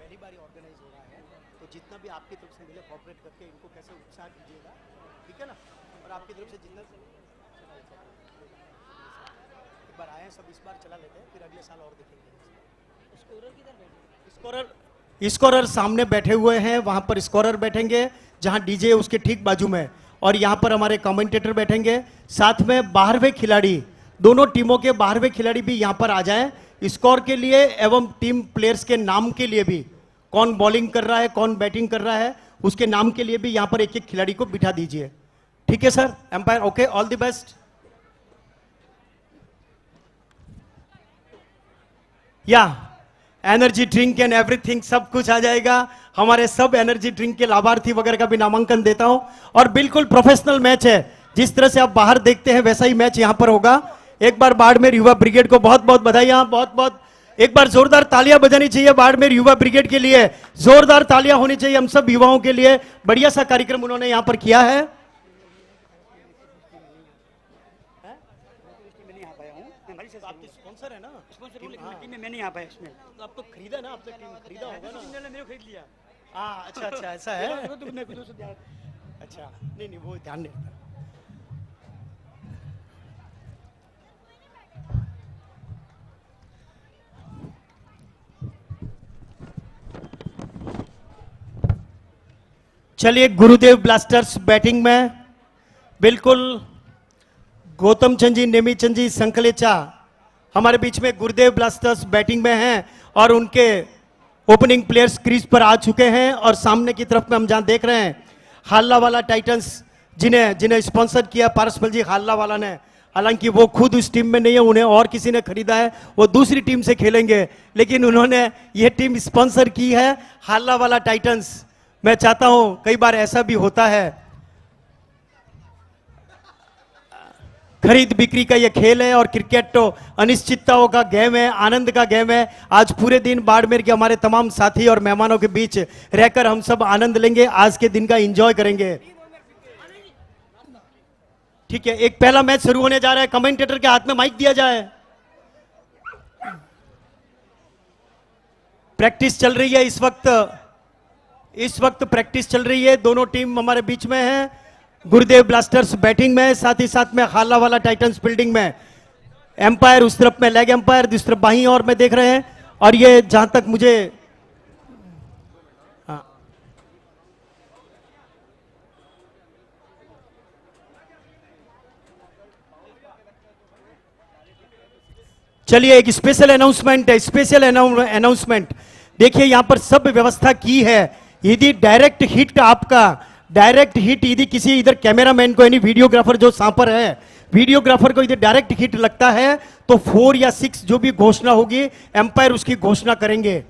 पहली बार ऑर्गेनाइज हो रहा है, तो जितना भी आपकी तरफ से मिले कोऑपरेट करके इनको कैसे उत्साह दीजिएगा, ठीक है ना। और आपकी तरफ से जितना एक बार आए सब इस बार चला लेते हैं, फिर अगले साल और देखेंगे। स्कोरर किधर बैठे? स्कोरर सामने बैठे हुए हैं, वहां पर स्कोरर बैठेंगे जहां डीजे उसके ठीक बाजू में, और यहां पर हमारे कमेंटेटर बैठेंगे। साथ में 12वें खिलाड़ी, दोनों टीमों के 12वें खिलाड़ी भी यहां पर आ जाएं स्कोर के लिए, एवं टीम प्लेयर्स के नाम के लिए भी, कौन बॉलिंग कर रहा है कौन बैटिंग कर रहा है उसके नाम के लिए भी यहां पर एक एक खिलाड़ी को बिठा दीजिए। ठीक है sir, umpire okay, all the best. या एनर्जी ड्रिंक एंड एवरीथिंग सब कुछ आ जाएगा। हमारे सब एनर्जी ड्रिंक के लाभार्थी वगैरह का भी नामांकन देता हूं। और बिल्कुल प्रोफेशनल मैच है, जिस तरह से आप बाहर देखते हैं वैसा ही मैच यहां पर होगा। एक बार बाड़मेर युवा ब्रिगेड को बहुत बहुत बधाई, बहुत बहुत एक बार जोरदार तालियां बजानी चाहिए बाड़मेर युवा ब्रिगेड के लिए, जोरदार तालियां होनी चाहिए हम सब युवाओं के लिए। बढ़िया सा कार्यक्रम उन्होंने यहां पर किया है। आपके स्पॉन्सर है ना, स्पॉन्सर हूं, लेकिन टीम में मैं नहीं आ पाया इसमें। तो आप तो खरीदा ना, आपसे टीम खरीदा होगा ना। मैंने खरीद लिया। हाँ अच्छा अच्छा ऐसा है। अच्छा नहीं वो ध्यान नहीं। चलिए गुरुदेव ब्लास्टर्स बैटिंग में, बिल्कुल गौतम चंद जी, नेमी चंद जी, संकलेचा हमारे बीच में गुरुदेव ब्लास्टर्स बैटिंग में हैं, और उनके ओपनिंग प्लेयर्स क्रीज पर आ चुके हैं। और सामने की तरफ में हम जहां देख रहे हैं हाल्ला वाला टाइटंस, जिन्हें स्पॉन्सर किया पारसमल जी हाल्ला वाला ने, हालांकि वो खुद उस टीम में नहीं है, उन्हें और किसी ने खरीदा है, वो दूसरी टीम से खेलेंगे, लेकिन उन्होंने ये टीम स्पॉन्सर की है हाल्ला वाला टाइटंस। मैं चाहता हूं, कई बार ऐसा भी होता है, खरीद बिक्री का ये खेल है, और क्रिकेट तो अनिश्चितताओं का गेम है, आनंद का गेम है। आज पूरे दिन बाड़मेर के हमारे तमाम साथी और मेहमानों के बीच रहकर हम सब आनंद लेंगे, आज के दिन का एंजॉय करेंगे। ठीक है, एक पहला मैच शुरू होने जा रहा है, कमेंटेटर के हाथ में माइक दिया जाए। प्रैक्टिस चल रही है इस वक्त प्रैक्टिस चल रही है, दोनों टीम हमारे बीच में है। गुरुदेव ब्लास्टर्स बैटिंग में, साथ ही साथ में हाल्ला वाला टाइटंस फील्डिंग में। एम्पायर उस तरफ में लेग एम्पायर, दूसरी तरफ बाहीं और में देख रहे हैं। और ये जहां तक मुझे चलिए एक स्पेशल अनाउंसमेंट है, स्पेशल अनाउंसमेंट। देखिए यहां पर सब व्यवस्था की है, यदि डायरेक्ट हिट आपका डायरेक्ट हिट यदि किसी इधर कैमरामैन को यानी वीडियोग्राफर जो सांपर है, वीडियोग्राफर को इधर डायरेक्ट हिट लगता है तो 4 या 6 जो भी घोषणा होगी एम्पायर उसकी घोषणा करेंगे।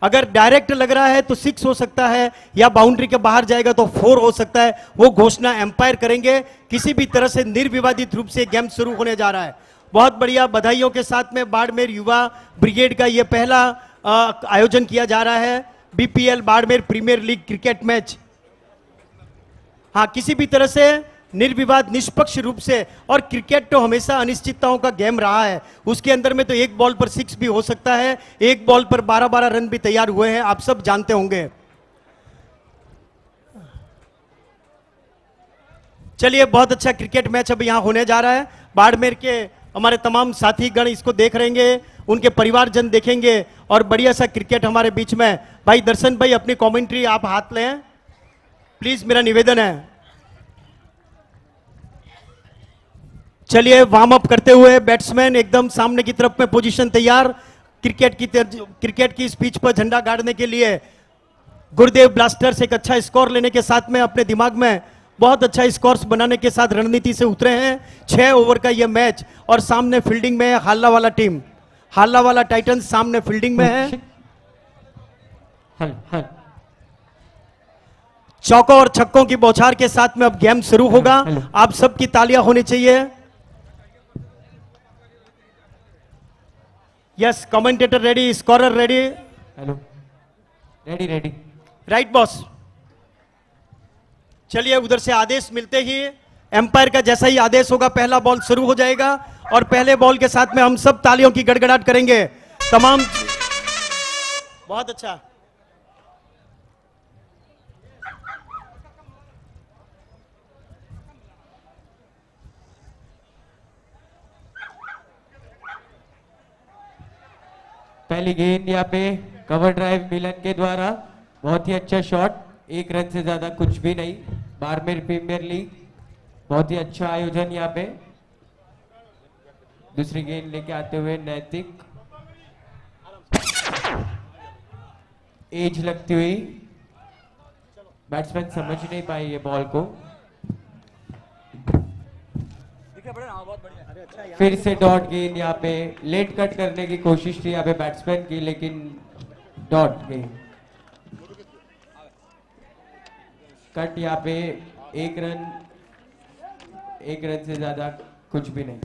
अगर डायरेक्ट लग रहा है तो 6 हो सकता है, या बाउंड्री के बाहर जाएगा तो 4 हो सकता है, वो घोषणा एम्पायर करेंगे। किसी भी तरह से निर्विवादित रूप से गेम शुरू होने जा रहा है। बहुत बढ़िया, बधाइयों के साथ में बाड़मेर युवा ब्रिगेड का ये पहला आयोजन किया जा रहा है, BPL Barmer premier league cricket match. हाँ, किसी भी तरह से निर्विवाद निष्पक्ष रूप से, और क्रिकेट तो हमेशा अनिश्चितताओं का गेम रहा है, उसके अंदर में तो एक बॉल पर 6 भी हो सकता है, एक बॉल पर 12-12 रन भी तैयार हुए हैं, आप सब जानते होंगे। चलिए बहुत अच्छा क्रिकेट मैच अब यहां होने जा रहा है। बाड़मेर के हमारे तमाम साथी गण इसको देख रहेंगे, उनके परिवारजन देखेंगे, और बढ़िया सा क्रिकेट हमारे बीच में। भाई दर्शन भाई अपनी कमेंट्री आप हाथ लें प्लीज, मेरा निवेदन है। चलिए वार्म अप करते हुए बैट्समैन एकदम सामने की तरफ में पोजीशन तैयार, क्रिकेट की स्पीच पर झंडा गाड़ने के लिए। गुरुदेव ब्लास्टर्स एक अच्छा स्कोर लेने के साथ में अपने दिमाग में बहुत अच्छा स्कोर्स बनाने के साथ रणनीति से उतरे हैं। 6 ओवर का यह मैच, और सामने फील्डिंग में है हाल्ला वाला टीम, हाल्ला वाला टाइटंस सामने फील्डिंग में है। चौकों और छक्कों की बौछार के साथ में अब गेम शुरू होगा। आप सबकी तालियां होनी चाहिए। Yes, commentator ready, scorer ready. Hello, ready right boss. चलिए उधर से आदेश मिलते ही एम्पायर का जैसा ही आदेश होगा पहला बॉल शुरू हो जाएगा, और पहले बॉल के साथ में हम सब तालियों की गड़गड़ाहट करेंगे। तमाम बहुत अच्छा, पहली गेंद यहाँ पे कवर ड्राइव मिलन के द्वारा, बहुत ही अच्छा शॉट, 1 रन से ज्यादा कुछ भी नहीं। बाड़मेर प्रीमियर लीग, बहुत ही अच्छा आयोजन यहाँ पे। दूसरी गेंद लेके आते हुए नैतिक, एज लगती हुई, बैट्समैन समझ नहीं पाए ये बॉल को। फिर से डॉट गेंद यहाँ पे, लेट कट करने की कोशिश थी यहाँ पे बैट्समैन की, लेकिन डॉट गेंद। कट यहाँ पे 1 रन, 1 रन से ज्यादा कुछ भी नहीं।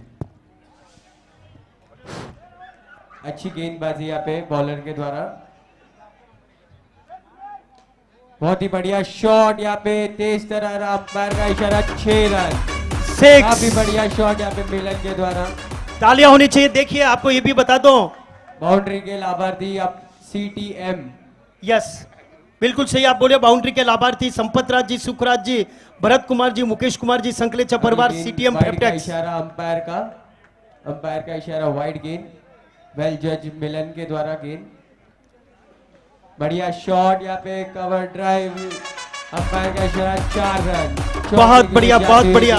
अच्छी गेंदबाजी यहाँ पे बॉलर के द्वारा, बहुत ही बढ़िया शॉट यहाँ पे, तेज तरह अंपायर का इशारा, 6 रन। काफी 6 बढ़िया शॉट यहाँ पे मिलन के द्वारा। तालियां होनी चाहिए। देखिए आपको ये भी बता दो, बाउंड्री के लाभार्थी अब CTM। यस बिल्कुल सही आप बोले, बाउंड्री के लाभार्थी संपत राज जी, सुखराज जी, भरत कुमार जी, मुकेश कुमार जी, संकलेचा परिवार, CTM वाइड का फेप्टेक्स। इशारा अंपायर का इशारा, वाइड गेंद, वेल जज मिलन के द्वारा गेंद। बढ़िया शॉट यहाँ पे कवर ड्राइव, अंपायर का इशारा, 4 रन। बहुत बढ़िया, बहुत बढ़िया।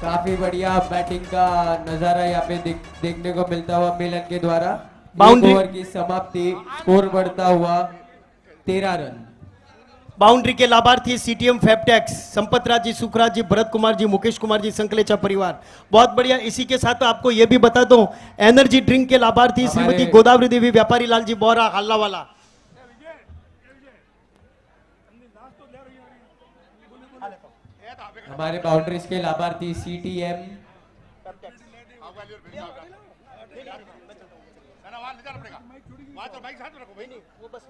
काफी बढ़िया बैटिंग का नजारा यहाँ पे देखने को मिलता हुआ मिलन के द्वारा। बाउंड्री, 1 ओवर की समाप्ति, स्कोर बढ़ता हुआ 13 रन। बाउंड्री के लाभार्थी CTM फेप्टेक्स, संपत राज जी, सुखराज जी, भरत कुमार जी, मुकेश कुमार जी, संकलेचा परिवार। बहुत बढ़िया। इसी के साथ आपको यह भी बता दो, एनर्जी ड्रिंक के लाभार्थी श्रीमती गोदावरी देवी, व्यापारी लाल जी बोरा, हल्ला वाला। हमारे बाउंड्रीज के लाभार्थी CTM।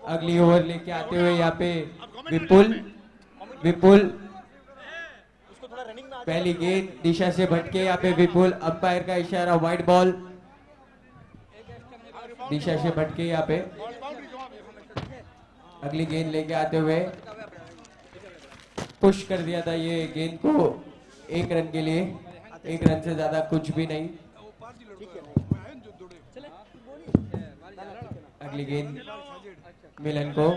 अगली ओवर लेके आते हुए यहाँ पे विपुल पहली गेंद दिशा से भटके, यहाँ पे विपुल, अंपायर का इशारा, वाइड बॉल, दिशा से भटके यहाँ पे। अगली गेंद लेके आते हुए पुश कर दिया था ये गेंद को 1 रन के लिए, 1 रन से ज्यादा कुछ भी नहीं। अगली गेंद मिलन को,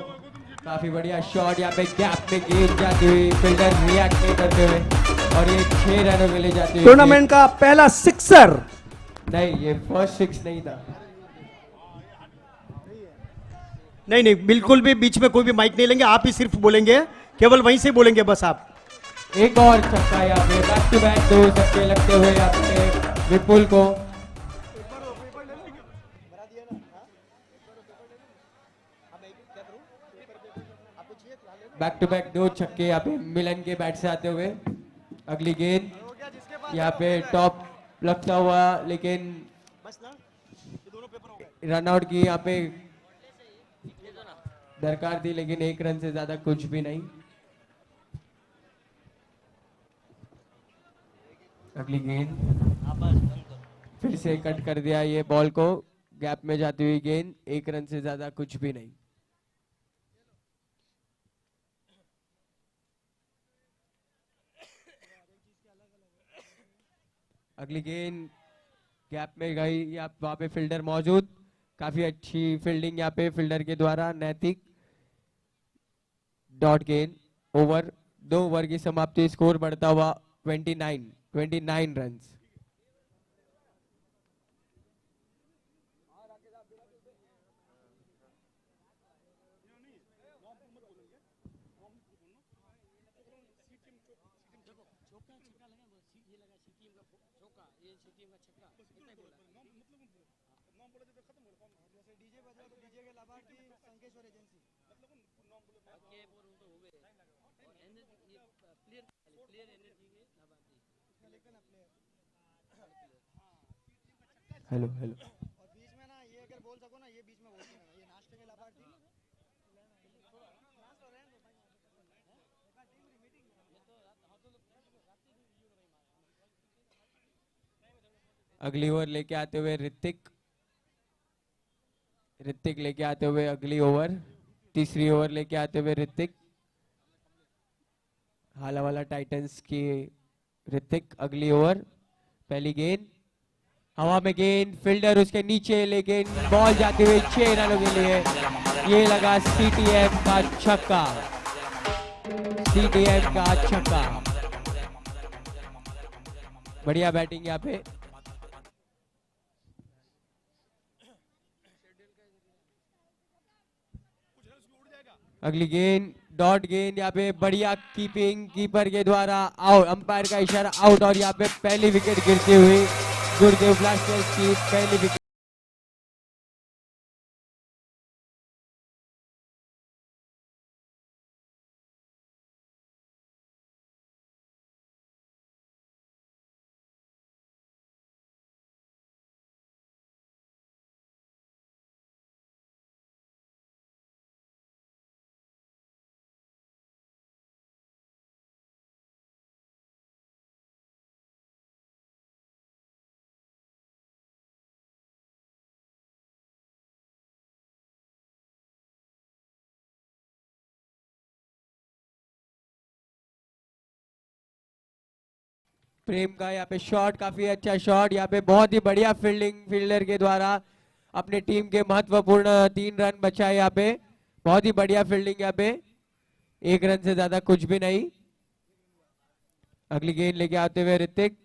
काफी बढ़िया शॉट यहाँ पे, गैप में गेंद जाती हुई, फील्डर रिएक्ट नहीं करते हुए, और ये 6 रनों के लिए जाती हुई। टूर्नामेंट का पहला सिक्सर। नहीं, ये फर्स्ट 6 नहीं था। नहीं नहीं, बिल्कुल भी बीच में कोई भी माइक नहीं लेंगे, आप ही सिर्फ बोलेंगे, केवल वहीं से बोलेंगे बस आप। एक और छक्का यहाँ पे, बैक टू बैक 2 छक्के लगते हुए यहाँ पे विपुल को। बैक टू बैक 2 छक्के यहाँ पे मिलन के बैट से आते हुए। अगली गेंद यहाँ पे टॉप लगता हुआ, लेकिन रनआउट की यहाँ पे दरकार थी, लेकिन 1 रन से ज्यादा कुछ भी नहीं। अगली गेंद फिर से कट कर दिया ये बॉल को, गैप में जाती हुई गेंद, 1 रन से ज्यादा कुछ भी नहीं। अगली गेंद गैप में गई, यहाँ वहां पे फील्डर मौजूद, काफी अच्छी फील्डिंग यहाँ पे फील्डर के द्वारा, नैतिक। डॉट गेंद, ओवर, 2 ओवर की समाप्ति, स्कोर बढ़ता हुआ 29 रन। हेलो हेलो, और बीच में ना ये अगर बोल सको ना, ये बीच में बोल देना, ये नाश्ते के लाभार्थी। अगली ओवर लेके आते हुए ऋतिक लेके आते हुए अगली ओवर, तीसरी ओवर लेके आते हुए ऋतिक, हालावाला टाइटंस की ऋतिक। अगली ओवर, पहली गेंद हवा में गेंद, फील्डर उसके नीचे, लेकिन बॉल जाती हुई 6 रनों के लिए। ये लगा सीटीएम का छक्का, सीटीएम का छक्का। बढ़िया बैटिंग यहाँ पे। अगली गेंद डॉट गेंद, यहाँ पे बढ़िया कीपिंग, कीपर के द्वारा आउट, अंपायर का इशारा आउट, और यहाँ पे पहली विकेट गिरती हुई गुरुदेव ब्लास्टर्स की पहली विकेट। प्रेम का यहाँ पे शॉट, काफी अच्छा शॉट, यहाँ पे बहुत ही बढ़िया फील्डिंग फील्डर के द्वारा अपने टीम के महत्वपूर्ण 3 रन बचाए। यहाँ पे बहुत ही बढ़िया फील्डिंग, यहाँ पे 1 रन से ज्यादा कुछ भी नहीं। अगली गेंद लेके आते हुए ऋतिक,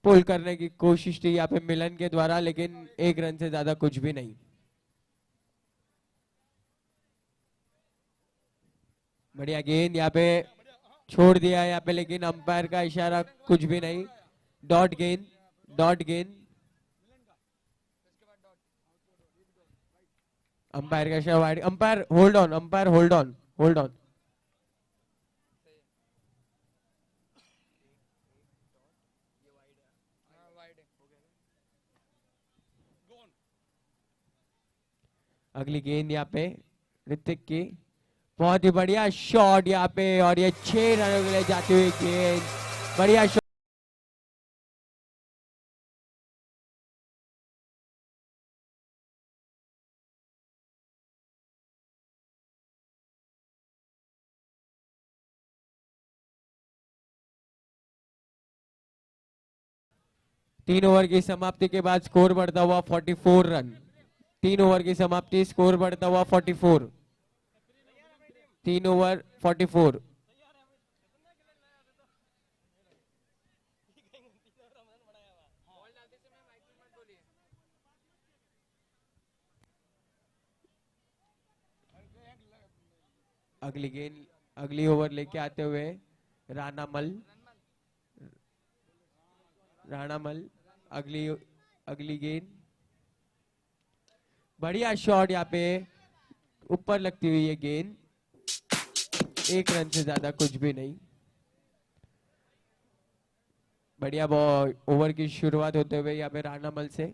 पुल करने की कोशिश थी यहाँ पे मिलन के द्वारा, लेकिन 1 रन से ज्यादा कुछ भी नहीं। बढ़िया गेंद यहाँ पे छोड़ दिया यहाँ पे, लेकिन अंपायर का इशारा कुछ भी नहीं। डॉट गेंद, डॉट गेंद, अंपायर का इशारा wide. Umpire hold on, umpire hold on, hold on. अगली गेंद यहाँ पे ऋतिक की, बहुत ही बढ़िया शॉट यहाँ पे, और ये 6 रनों के लिए जाती हुई गेंद, बढ़िया शॉट। तीन ओवर की समाप्ति के बाद स्कोर बढ़ता हुआ 44 रन। 3 ओवर की समाप्ति, स्कोर बढ़ता हुआ 44। 3 ओवर 44। अगली गेंद, अगली ओवर लेके आते हुए राणामल, राणामल। अगली अगली गेंद, बढ़िया शॉट यहाँ पे, ऊपर लगती हुई ये गेंद, 1 रन से ज्यादा कुछ भी नहीं। बढ़िया बॉल, ओवर की शुरुआत होते हुए यहाँ पे राणामल से।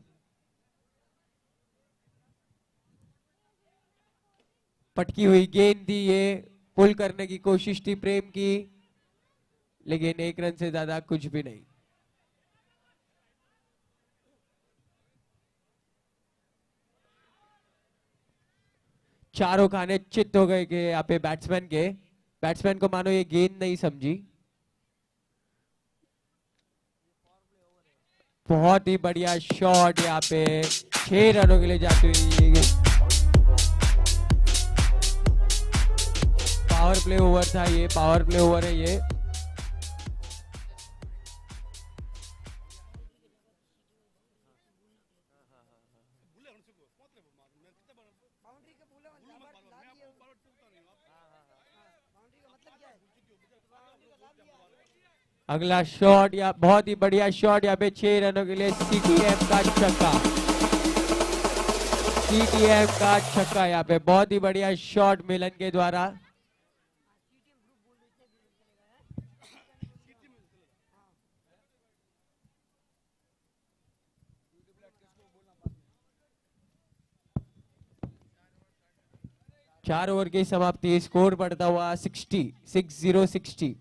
पटकी हुई गेंद थी ये, पुल करने की कोशिश थी प्रेम की, लेकिन 1 रन से ज्यादा कुछ भी नहीं। चारों खाने चित्त हो गए कि यहाँ पे बैट्समैन को मानो ये गेंद नहीं समझी। बहुत ही बढ़िया शॉट यहाँ पे, 6 रनों के लिए जाती हुई ये पावर प्ले ओवर था, ये पावर प्ले ओवर है ये। अगला शॉट, या बहुत ही बढ़िया शॉट यहाँ पे, 6 रनों के लिए सीटीएम का छक्का, सीटीएम का छक्का यहाँ पे, बहुत ही बढ़िया शॉट मिलन के द्वारा। चार ओवर की समाप्ति, स्कोर बढ़ता हुआ 60।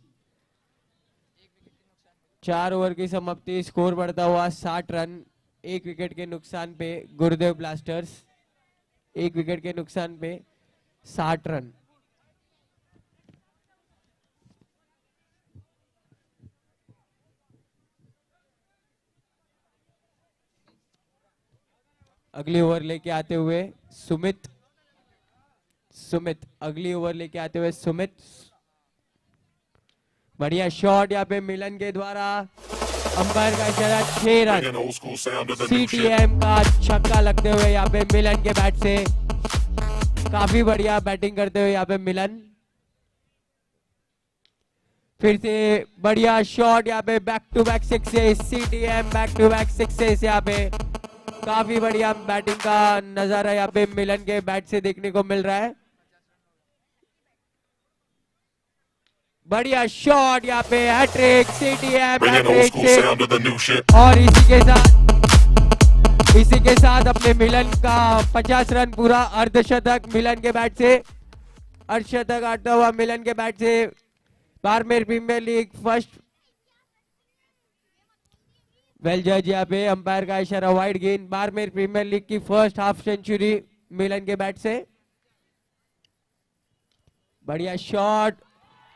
4 ओवर की समाप्ति, स्कोर बढ़ता हुआ 60 रन। 1 विकेट के नुकसान पे गुरुदेव ब्लास्टर्स, 1 विकेट के नुकसान पे 60 रन। अगली ओवर लेके आते हुए सुमित अगली ओवर लेके आते हुए सुमित। बढ़िया शॉट यहाँ पे मिलन के द्वारा, अंपायर का इशारा 6 रन। सीटीएम का छक्का लगते हुए यहाँ पे मिलन के बैट से, काफी बढ़िया बैटिंग करते हुए यहाँ पे मिलन। फिर से बढ़िया शॉट यहाँ पे, back to back sixes, CTM back to back sixes. यहाँ पे काफी बढ़िया बैटिंग का नजारा यहाँ पे मिलन के बैट से देखने को मिल रहा है। बढ़िया शॉट यहाँ पे, हैट्रिक, सीटीएम हैट्रिक से। और इसी के साथ अपने मिलन का 50 रन पूरा, अर्धशतक मिलन के बैट से, अर्धशतक आता हुआ मिलन के बैट से। Barmer premier league first. Well जज यहाँ पे, अंपायर का इशारा वाइड गेंद। बारमेर प्रीमियर लीग की फर्स्ट हाफ सेंचुरी मिलन के बैट से। बढ़िया शॉट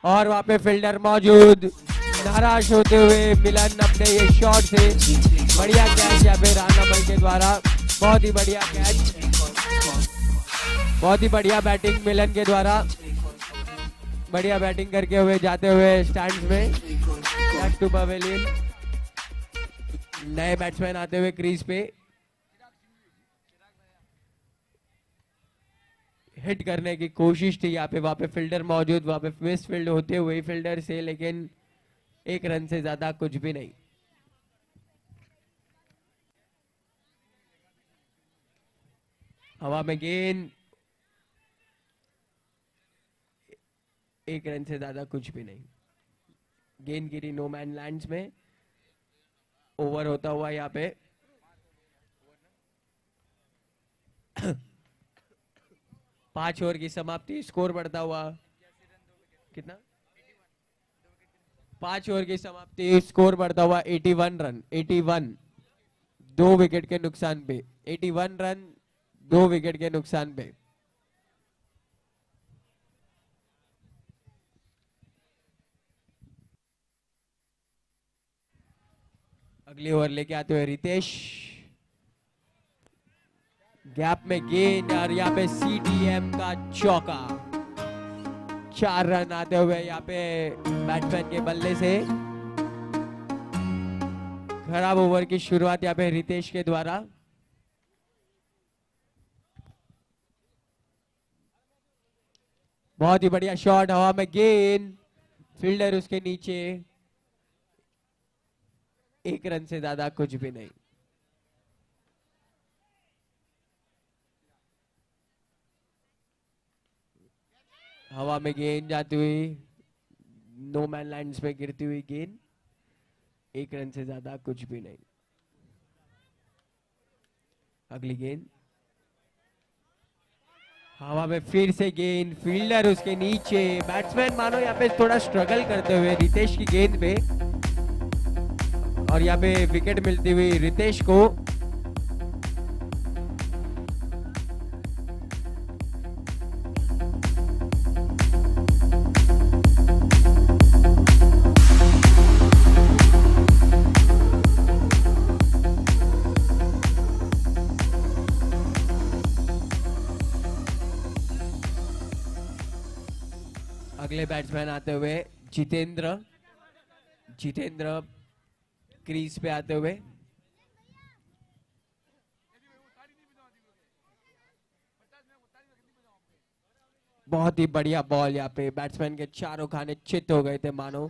और वहां पे फील्डर मौजूद, नाराज होते हुए मिलन अपने ये शॉट से। बढ़िया कैच यहाँ पे रानामल के द्वारा, बहुत ही बढ़िया कैच, बहुत ही बढ़िया बैटिंग मिलन के द्वारा। बढ़िया बैटिंग करके हुए जाते हुए स्टैंड्स में, बैक टू पवेलियन। नए बैट्समैन आते हुए क्रीज पे, हिट करने की कोशिश थी यहाँ पे, वहां पे फील्डर मौजूद, वहां पे मिस फील्ड होते हुए फील्डर से, लेकिन 1 रन से ज्यादा कुछ भी नहीं। हवा में गेंद, 1 रन से ज्यादा कुछ भी नहीं। गेंद गिरी नो मैन लैंड्स में। ओवर होता हुआ यहाँ पे 5 ओवर की समाप्ति, स्कोर बढ़ता हुआ कितना, 5 ओवर की समाप्ति, स्कोर बढ़ता हुआ 81 रन। 81, 2 विकेट के नुकसान पे, 81 रन 2 विकेट के नुकसान पे। अगली ओवर लेके आते हुए रितेश, गैप में गेंद और यहाँ पे सीटीएम का चौका। 4 रन आते हुए यहाँ पे बैट्समैन के बल्ले से। खराब ओवर की शुरुआत यहाँ पे रितेश के द्वारा। बहुत ही बढ़िया शॉट, हवा में गेंद, फील्डर उसके नीचे। 1 रन से ज्यादा कुछ भी नहीं। हवा में गेंद जाती हुई, नो मैन लैंड्स पे गिरती हुई गेंद, 1 रन से ज्यादा कुछ भी नहीं। अगली गेंद, हवा में फिर से गेंद, फील्डर उसके नीचे। बैट्समैन मानो यहाँ पे थोड़ा स्ट्रगल करते हुए रितेश की गेंद पे, और यहाँ पे विकेट मिलती हुई रितेश को। अगले बैट्समैन आते हुए जितेंद्र क्रीज पे आते हुए। बहुत ही बढ़िया बॉल, यहाँ पे बैट्समैन के चारों खाने चित हो गए थे मानो।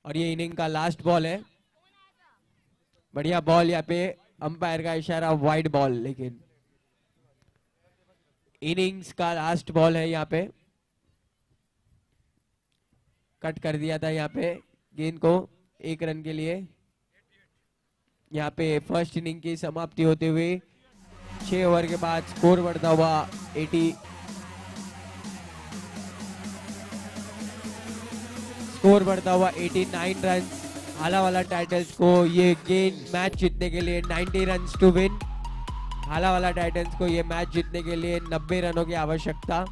और ये इनिंग का लास्ट बॉल है। बढ़िया बॉल, यहाँ पे अंपायर का इशारा वाइड बॉल, लेकिन इनिंग्स का लास्ट बॉल है। यहाँ पे कट कर दिया था यहाँ पे गेंद को 1 रन के लिए। यहाँ पे फर्स्ट इनिंग की समाप्ति होते हुए 6 ओवर के बाद स्कोर बढ़ता हुआ 89 रन। हालावाला टाइटल्स को ये गेंद मैच जीतने के लिए 90 रन टू विन। हालावाला टाइटंस को ये मैच जीतने के लिए 90 रनों की आवश्यकता।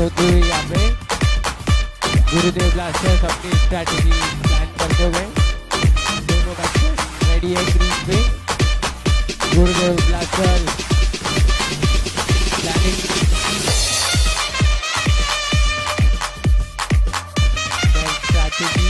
होते हुए यहाँ पे गुरुदेव ब्लास्टर्स अपनी स्ट्रैटेजी प्लान करते हुए दोनों बैट्समैन रेडी है क्रीज पे। Gurudev blasters planning strategy.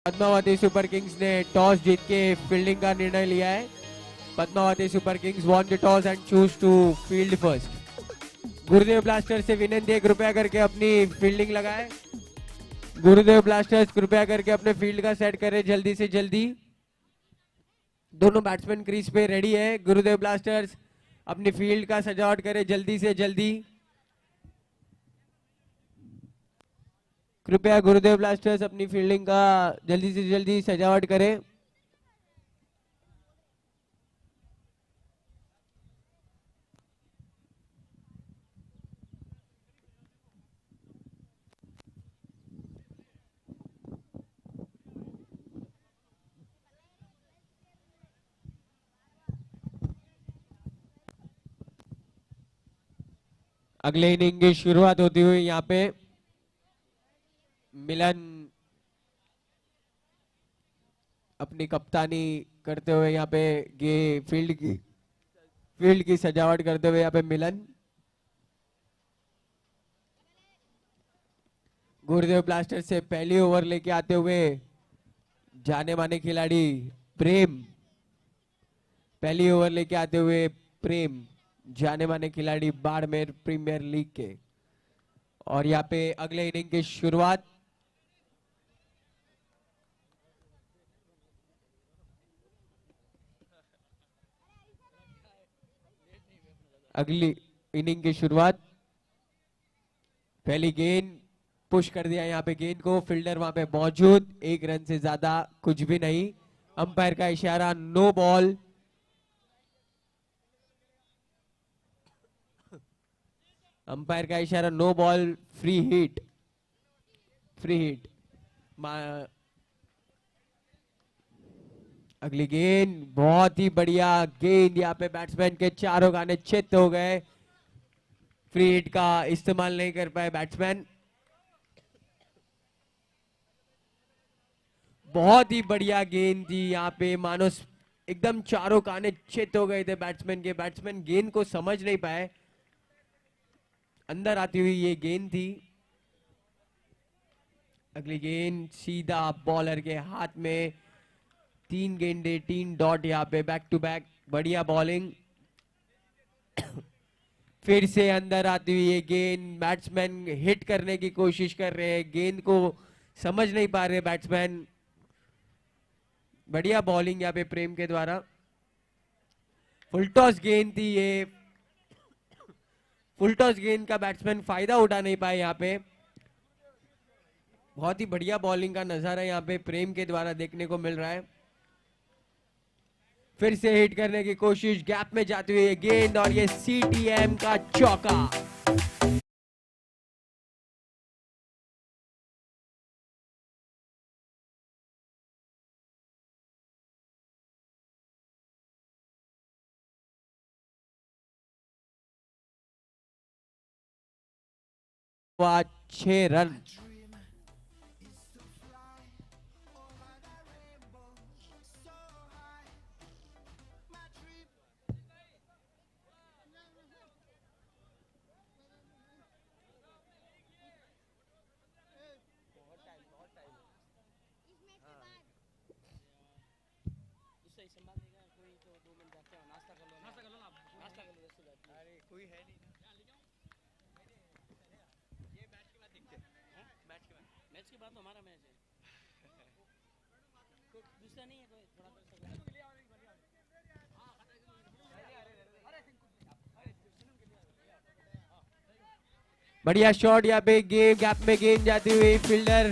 Padmavati super kings ने टॉस जीत के फील्डिंग का निर्णय लिया है। Padmavati super kings won the toss and choose to field first. Gurudev blaster से विनंती है कृपया करके अपनी फील्डिंग लगाए। गुरुदेव ब्लास्टर्स कृपया करके अपने फील्ड का सेट करें जल्दी से जल्दी। दोनों बैट्समैन क्रीज पे रेडी है। गुरुदेव ब्लास्टर्स अपनी फील्ड का सजावट करें जल्दी से जल्दी। कृपया गुरुदेव ब्लास्टर्स अपनी फील्डिंग का जल्दी से जल्दी सजावट करें। अगले इनिंग की शुरुआत होती हुई यहाँ पे मिलन अपनी कप्तानी करते हुए यहाँ पे ये फील्ड की सजावट करते हुए यहाँ पे मिलन। गुरुदेव ब्लास्टर से पहली ओवर लेके आते हुए जाने माने खिलाड़ी प्रेम। पहली ओवर लेके आते हुए प्रेम जाने माने खिलाड़ी बाड़मेर प्रीमियर लीग के। और यहाँ पे अगले इनिंग की शुरुआत अगली इनिंग की शुरुआत पहली गेंद पुश कर दिया यहाँ पे गेंद को, फील्डर वहां पे मौजूद, 1 रन से ज्यादा कुछ भी नहीं। अंपायर का इशारा नो बॉल। अंपायर का इशारा no ball, free hit, free hit. अगली गेंद बहुत ही बढ़िया गेंद, यहाँ पे बैट्समैन के चारों गाने चित हो गए, फ्री हिट का इस्तेमाल नहीं कर पाए बैट्समैन। बहुत ही बढ़िया गेंद थी यहाँ पे, मानो एकदम चारों काने चित हो गए थे बैट्समैन के, बैट्समैन गेंद को समझ नहीं पाए, अंदर आती हुई ये गेंद थी। अगली गेंद सीधा बॉलर के हाथ में, 3 गेंदे 3 डॉट यहाँ पे बैक टू बैक, बढ़िया बॉलिंग। फिर से अंदर आती हुई ये गेंद, बैट्समैन हिट करने की कोशिश कर रहे हैं, गेंद को समझ नहीं पा रहे बैट्समैन। बढ़िया बॉलिंग यहाँ पे प्रेम के द्वारा। फुल टॉस गेंद थी ये, फुल टॉस गेंद का बैट्समैन फायदा उठा नहीं पाए यहाँ पे। बहुत ही बढ़िया बॉलिंग का नजारा यहाँ पे प्रेम के द्वारा देखने को मिल रहा है। फिर से हिट करने की कोशिश, गैप में जाती हुई ये गेंद और ये सीटीएम का चौका। हुआ 6 रन। मैच के बाद तो हमारा मैच है, दूसरा नहीं है कोई, थोड़ा बढ़िया शॉट यहाँ पे, गेम गैप में गेंद जाती हुई, फील्डर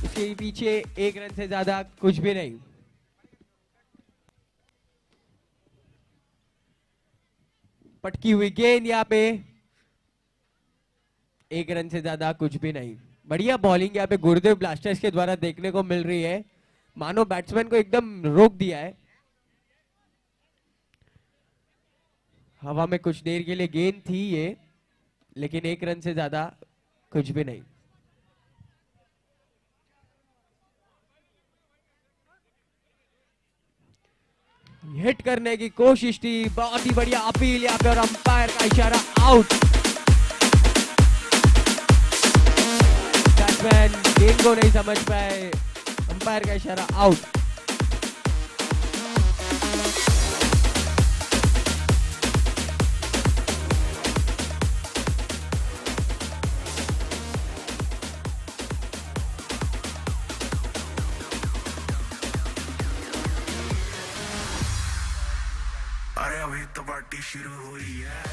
उसके पीछे, 1 रन से ज्यादा कुछ भी नहीं। पटकी हुई गेंद यहाँ पे, 1 रन से ज्यादा कुछ भी नहीं। बढ़िया बॉलिंग यहाँ पे गुरुदेव ब्लास्टर्स के द्वारा देखने को मिल रही है, मानो बैट्समैन को एकदम रोक दिया है। हवा में कुछ देर के लिए गेंद थी ये, लेकिन 1 रन से ज्यादा कुछ भी नहीं। हिट करने की कोशिश थी, बहुत ही बढ़िया अपील यहाँ पे और अंपायर का इशारा आउट। बैट्समैन गेंद को नहीं समझ पाए, अंपायर का इशारा आउट। अरे अभी तो पार्टी शुरू हुई है।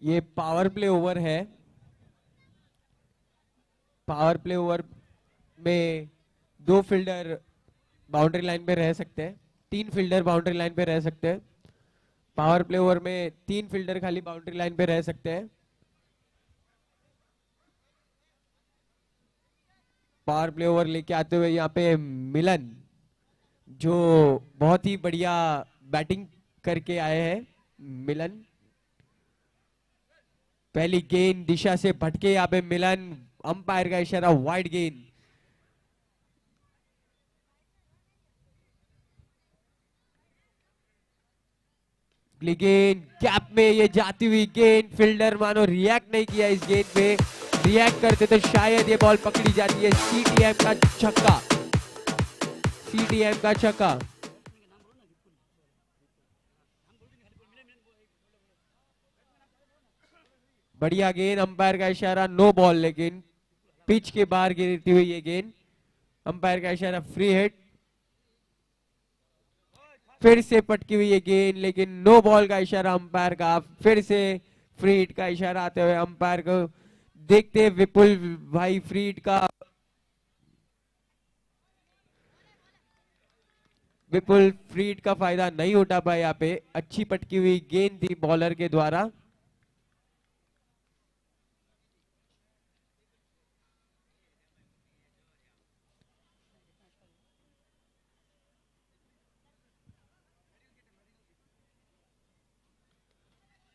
ये पावर प्ले ओवर है। पावर प्ले ओवर में 2 फील्डर बाउंड्री लाइन पे रह सकते हैं, 3 फील्डर बाउंड्री लाइन पे रह सकते हैं। पावर प्ले ओवर में 3 फील्डर खाली बाउंड्री लाइन पे रह सकते हैं। पावर प्ले ओवर लेके आते हुए यहाँ पे मिलन, जो बहुत ही बढ़िया बैटिंग करके आए हैं मिलन। पहली गेंद दिशा से भटके यहाँ पे मिलन, अंपायर का इशारा वाइड गेंद। अगली गेंद गैप में ये जाती हुई गेंद, फील्डर मानो रिएक्ट नहीं किया इस गेंद पे, रिएक्ट करते तो शायद ये बॉल पकड़ी जाती है। सीटीएम का छक्का, सीटीएम का छक्का। बढ़िया गेंद, अंपायर का इशारा नो बॉल, लेकिन पिच के बाहर गिरती हुई ये गेंद, अंपायर का इशारा फ्री हिट। फिर से पटकी हुई ये गेंद, लेकिन नो बॉल का इशारा अंपायर का, फिर से फ्री हिट का इशारा आते हुए अंपायर को देखते हैं विपुल भाई। फ्री हिट का विपुल फ्री हिट का फायदा नहीं उठा पाया यहाँ पे, अच्छी पटकी हुई गेंद थी बॉलर के द्वारा।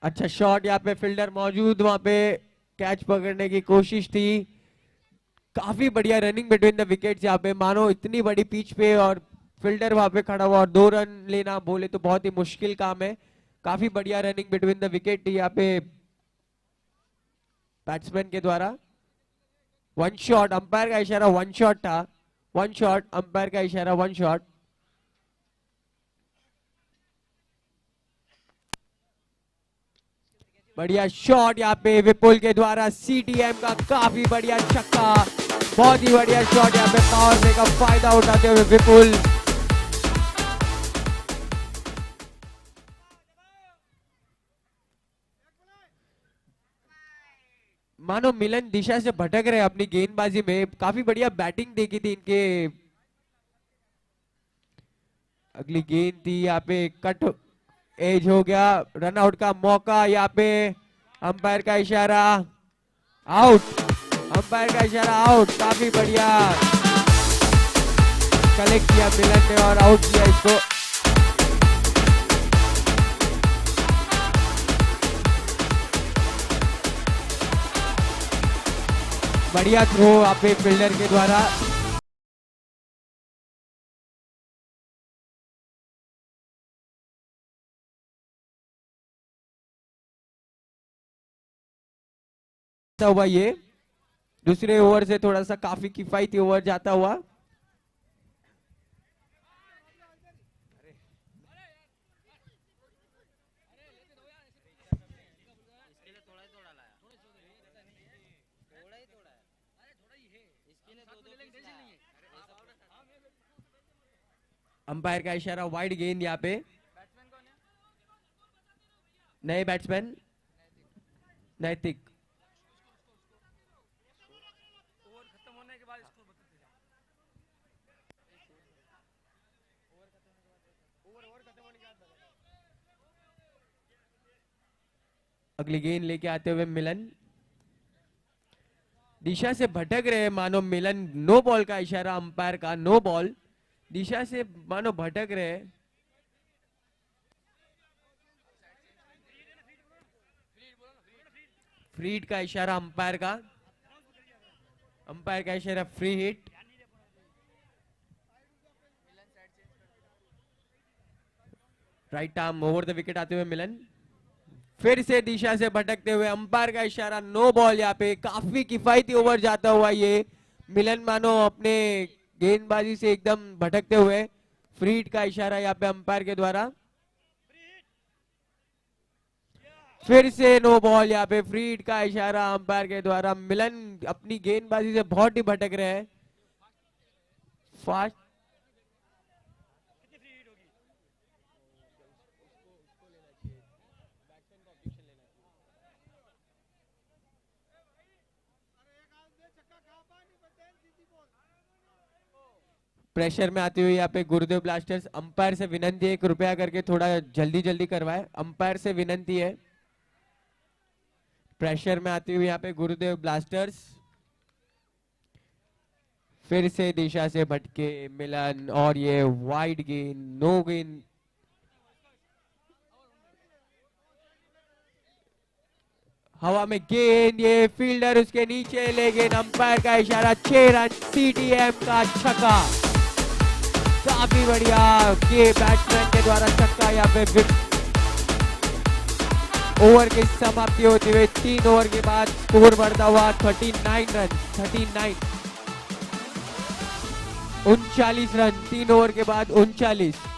अच्छा शॉट, यहाँ पे फील्डर मौजूद, वहां पे कैच पकड़ने की कोशिश थी। काफी बढ़िया रनिंग बिटवीन द विकेट्स यहाँ पे, मानो इतनी बड़ी पिच पे और फील्डर वहां पे खड़ा हुआ और 2 रन लेना बोले तो बहुत ही मुश्किल काम है। काफी बढ़िया रनिंग बिटवीन द विकेट थी यहाँ पे बैट्समैन के द्वारा। 1 शॉट, अंपायर का इशारा 1 शॉट था, 1 शॉट, अंपायर का इशारा 1 शॉट। बढ़िया शॉट यहाँ पे विपुल के द्वारा, सीटीएम का काफी बढ़िया छक्का, बहुत ही बढ़िया शॉट यहाँ पे पावर प्ले का फायदा उठाते हुए विपुल। मानो मिलन दिशा से भटक रहे अपनी गेंदबाजी में, काफी बढ़िया बैटिंग देखी थी इनके। अगली गेंद थी यहाँ पे कट एज हो गया, रन आउट का मौका, यहाँ पे अंपायर का इशारा आउट, अंपायर का इशारा आउट। काफी बढ़िया कलेक्ट किया मिलन ने और आउट किया इसको। बढ़िया थ्रो यहाँ पे फील्डर के द्वारा। हुआ ये दूसरे ओवर से थोड़ा सा काफी किफायती ओवर जाता हुआ। अंपायर का इशारा वाइड गेंद यहाँ पे। नए बैट्समैन नैतिक। अगली गेंद लेके आते हुए मिलन, दिशा से भटक रहे मानो मिलन, नो बॉल का इशारा अंपायर का, नो बॉल, दिशा से मानो भटक रहे। फ्री हिट का इशारा अंपायर का, अंपायर का इशारा free hit. Right arm over the wicket आते हुए मिलन, फिर से दिशा से भटकते हुए, अंपायर का इशारा नो बॉल। यहाँ पे काफी किफायती ओवर जाता हुआ ये मिलन मानो अपने गेंदबाजी से एकदम भटकते हुए। फ्री हिट का इशारा यहाँ पे अंपायर के द्वारा, फिर से नो बॉल। यहाँ पे फ्री हिट का इशारा अंपायर के द्वारा। मिलन अपनी गेंदबाजी से बहुत ही भटक रहे हैं। फास्ट प्रेशर में आती हुई यहाँ पे गुरुदेव ब्लास्टर्स। अंपायर से विनंती है कृपया करके थोड़ा जल्दी जल्दी करवाए, अंपायर से विनंती है। प्रेशर में आती हुई यहाँ पे गुरुदेव ब्लास्टर्स, फिर से दिशा से भटके मिलन और ये वाइड गेंद, नो गेंद। हवा में गेंद, ये फील्डर उसके नीचे, लेकिन अंपायर का इशारा 6 रन, सीटीएम का छक्का। काफी बढ़िया के बैट्समैन के द्वारा छक्का यहाँ पे ओवर की समाप्ति होते हुए 3 ओवर के बाद स्कोर बढ़ता हुआ 39 रन 39 39 रन 3 ओवर के बाद 39।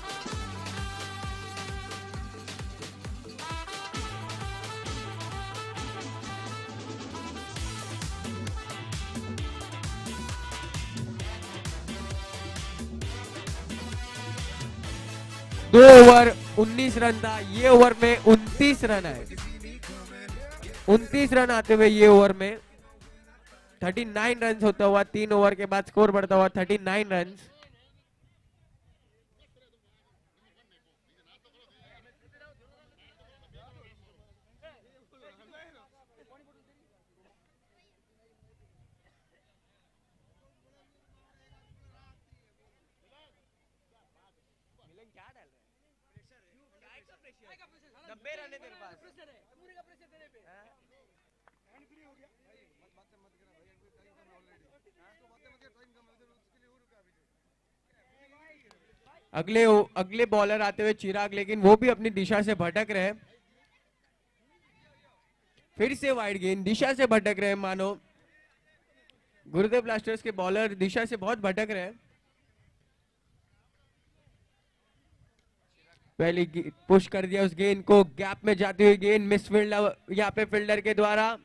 दो ओवर 19 रन था, ये ओवर में 29 रन है। 29 रन आते हुए ये ओवर में 39 रन होता हुआ 3 ओवर के बाद स्कोर बढ़ता हुआ 39 रन। अगले बॉलर आते हुए चिराग, लेकिन वो भी अपनी दिशा से भटक रहे हैं। फिर से वाइड गेंद, दिशा से भटक रहे हैं, मानो गुरुदेव ब्लास्टर्स के बॉलर दिशा से बहुत भटक रहे हैं। पहली पुश कर दिया उस गेंद को, गैप में जाती हुई गेंद मिस फील्ड यहाँ पे फील्डर के द्वारा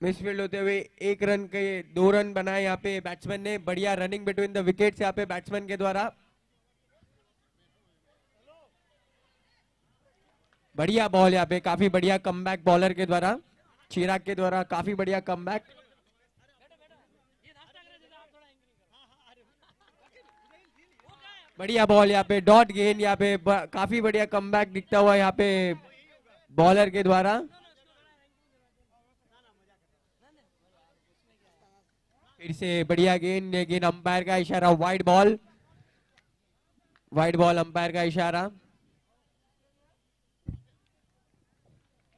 मिसफील्ड होते हुए 1 रन के 2 रन बनाए यहाँ पे बैट्समैन ने। बढ़िया रनिंग बिटवीन द विकेट्स यहाँ पे बैट्समैन के द्वारा। बढ़िया बॉल यहाँ पे, काफी बढ़िया कमबैक बॉलर के द्वारा, चिराग के द्वारा काफी बढ़िया कमबैक। बढ़िया बॉल यहाँ पे, डॉट गेंद यहाँ पे, काफी बढ़िया कमबैक दिखता हुआ यहाँ पे बॉलर के द्वारा। फिर से बढ़िया गेंद, लेकिन अंपायर का इशारा wide ball, wide ball umpire का इशारा।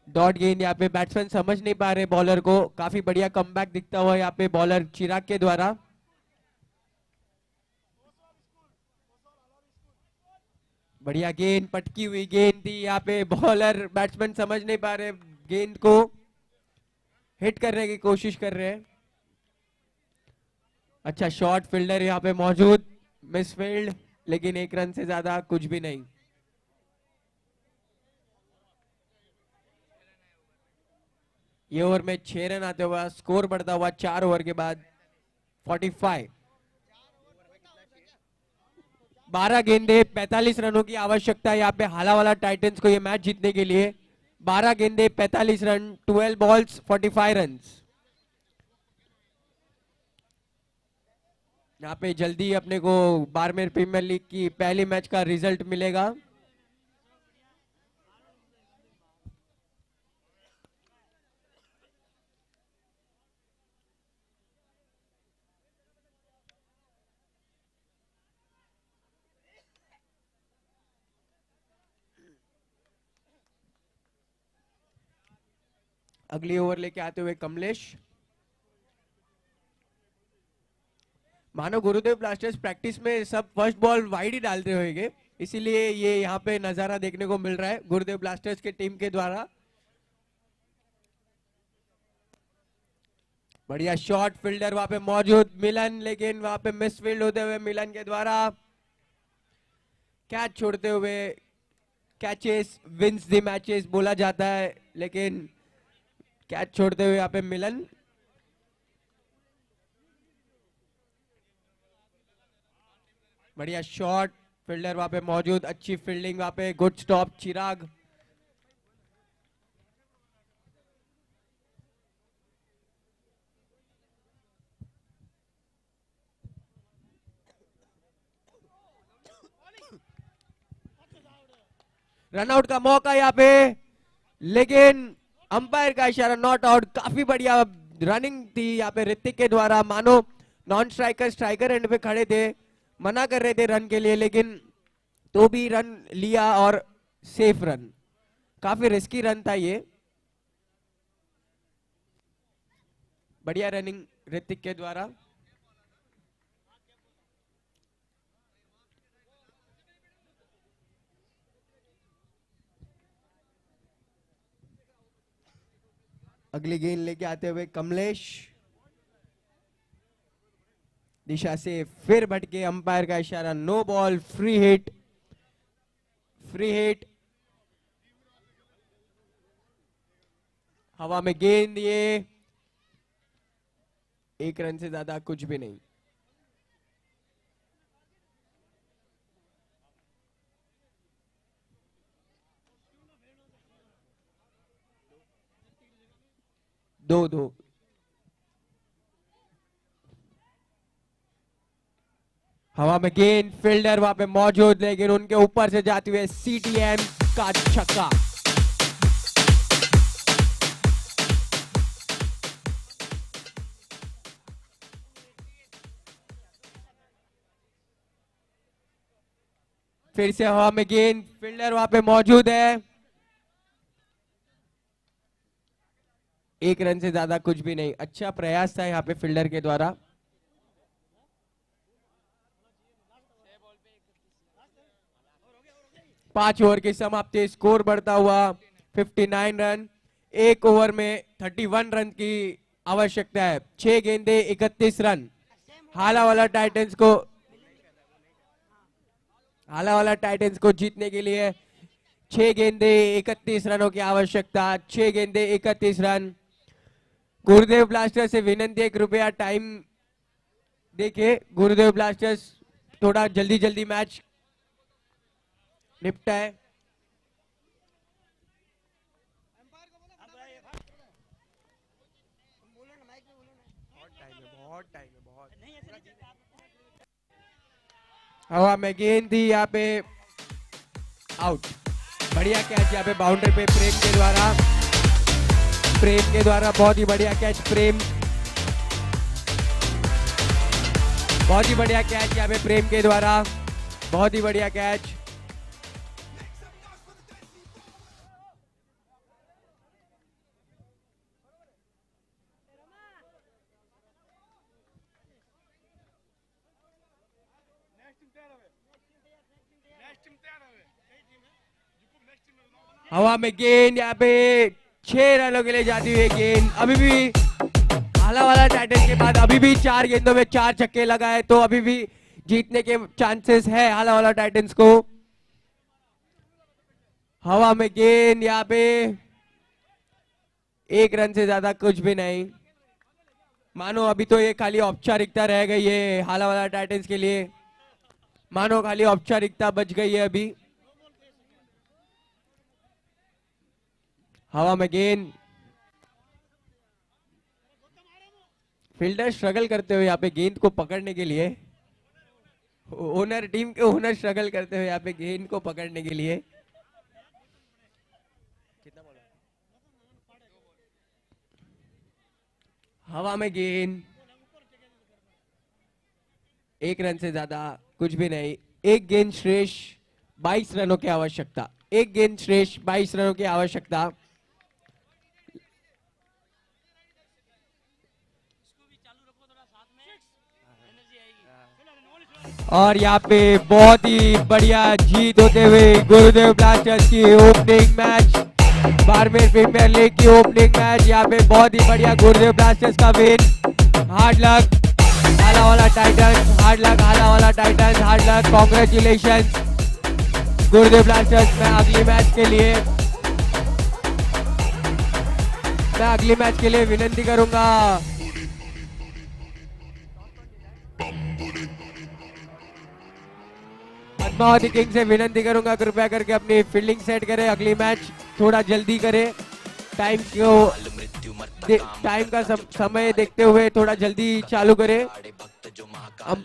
डॉट गेंद यहाँ पे बैट्समैन समझ नहीं पा रहे बॉलर को, काफी बढ़िया कमबैक दिखता हुआ यहाँ पे बॉलर चिराग के द्वारा। बढ़िया गेंद, पटकी हुई गेंद थी यहाँ पे, बॉलर बैट्समैन समझ नहीं पा रहे, गेंद को हिट करने की कोशिश कर रहे हैं। अच्छा शॉट, फील्डर यहाँ पे मौजूद, मिस फील्ड, लेकिन 1 रन से ज्यादा कुछ भी नहीं। ये ओवर में 6 रन आते हुआ स्कोर बढ़ता हुआ 4 ओवर के बाद 45। 12 गेंदे 45 रनों की आवश्यकता है यहाँ पे हालावाला टाइटंस को ये मैच जीतने के लिए। 12 गेंदे 45 रन, 12 बॉल्स 45 रन। यहाँ पे जल्दी अपने को बारमेर प्रीमियर लीग की पहली मैच का रिजल्ट मिलेगा। अगली ओवर लेके आते हुए कमलेश। मानो गुरुदेव ब्लास्टर्स प्रैक्टिस में सब फर्स्ट बॉल वाइड ही डालते होंगे, इसीलिए ये यहाँ पे नजारा देखने को मिल रहा है गुरुदेव ब्लास्टर्स के टीम के द्वारा। बढ़िया शॉट, फील्डर वहां पे मौजूद मिलन, लेकिन वहां पे मिस फील्ड होते हुए मिलन के द्वारा कैच छोड़ते हुए। कैचेस विंस द मैचेस बोला जाता है, लेकिन कैच छोड़ते हुए यहाँ पे मिलन। बढ़िया शॉट, फील्डर वहां पे मौजूद, अच्छी फील्डिंग वहां पे, गुड स्टॉप चिराग। रनआउट का मौका यहाँ पे, लेकिन अंपायर का इशारा नॉट आउट। काफी बढ़िया रनिंग थी यहाँ पे ऋतिक के द्वारा, मानो नॉन स्ट्राइकर स्ट्राइकर एंड पे खड़े थे, मना कर रहे थे रन के लिए, लेकिन तो भी रन लिया और सेफ रन। काफी रिस्की रन था ये। बढ़िया रनिंग ऋतिक के द्वारा। अगली गेंद लेके आते हुए कमलेश, दिशा से फिर भटके, अंपायर का इशारा, no ball, free hit, free hit. हवा में गेंद, ये 1 रन से ज्यादा कुछ भी नहीं। दो हवा में गेंद, फील्डर वहां पे मौजूद, लेकिन उनके ऊपर से जाते हुए CTM का छक्का। फिर से हवा में गेंद, फील्डर वहां पे मौजूद है, 1 रन से ज्यादा कुछ भी नहीं। अच्छा प्रयास था यहाँ पे फील्डर के द्वारा। पांच ओवर की समाप्ति, स्कोर बढ़ता हुआ 59 रन। 1 ओवर में 31 रन की आवश्यकता है। 6 गेंदे 31 रन। हालावाला टाइटंस को जीतने के लिए 6 गेंदे 31 रनों की आवश्यकता। 6 गेंदे 31 रन। गुरुदेव ब्लास्टर्स से विनंती है, कृपया टाइम देखिए। गुरुदेव ब्लास्टर्स थोड़ा जल्दी जल्दी मैच निपटा है। हवा में गेंद दी, यहाँ पे आउट। बढ़िया कैच यहाँ पे बाउंड्री पे प्रेम के द्वारा बहुत ही बढ़िया कैच। प्रेम, बहुत ही बढ़िया कैच यहाँ पे प्रेम के द्वारा, बहुत ही बढ़िया कैच। हवा में गेंद, यहाँ पे 6 रनों के लिए जाती हुई गेंद। अभी भी हालावाला टाइटंस के बाद अभी भी 4 गेंदों में 4 छक्के लगाए, तो अभी भी जीतने के चांसेस है हालावाला टाइटंस को। हवा में गेंद, यहाँ पे 1 रन से ज्यादा कुछ भी नहीं। मानो अभी तो ये खाली औपचारिकता रह गई है हालावाला टाइटंस के लिए, मानो खाली औपचारिकता बच गई है अभी। हवा में गेंद, फील्डर स्ट्रगल करते हुए यहाँ पे गेंद को पकड़ने के लिए, ओनर टीम के ओनर स्ट्रगल करते हुए यहाँ पे गेंद को पकड़ने के लिए। हवा में गेंद, 1 रन से ज्यादा कुछ भी नहीं। 1 गेंद श्रेष्ठ 22 रनों की आवश्यकता। 1 गेंद श्रेष्ठ 22 रनों की आवश्यकता। और यहाँ पे बहुत ही बढ़िया जीत होते हुए गुरुदेव ब्लास्टर्स की ओपनिंग मैच, बारहवीं प्रीमियर लीग की ओपनिंग मैच, यहाँ पे बहुत ही बढ़िया गुरुदेव ब्लास्टर्स का win. Hard luck Halawala titans, hard luck Halawala titans, hard luck, congratulation Gurudev blasters. मैं अगली मैच के लिए विनंती करूंगा पद्मावती किंग से विनंती करूंगा, कृपया करके अपनी फील्डिंग सेट करें, अगली मैच थोड़ा जल्दी करें। टाइम का समय देखते हुए थोड़ा जल्दी चालू करें।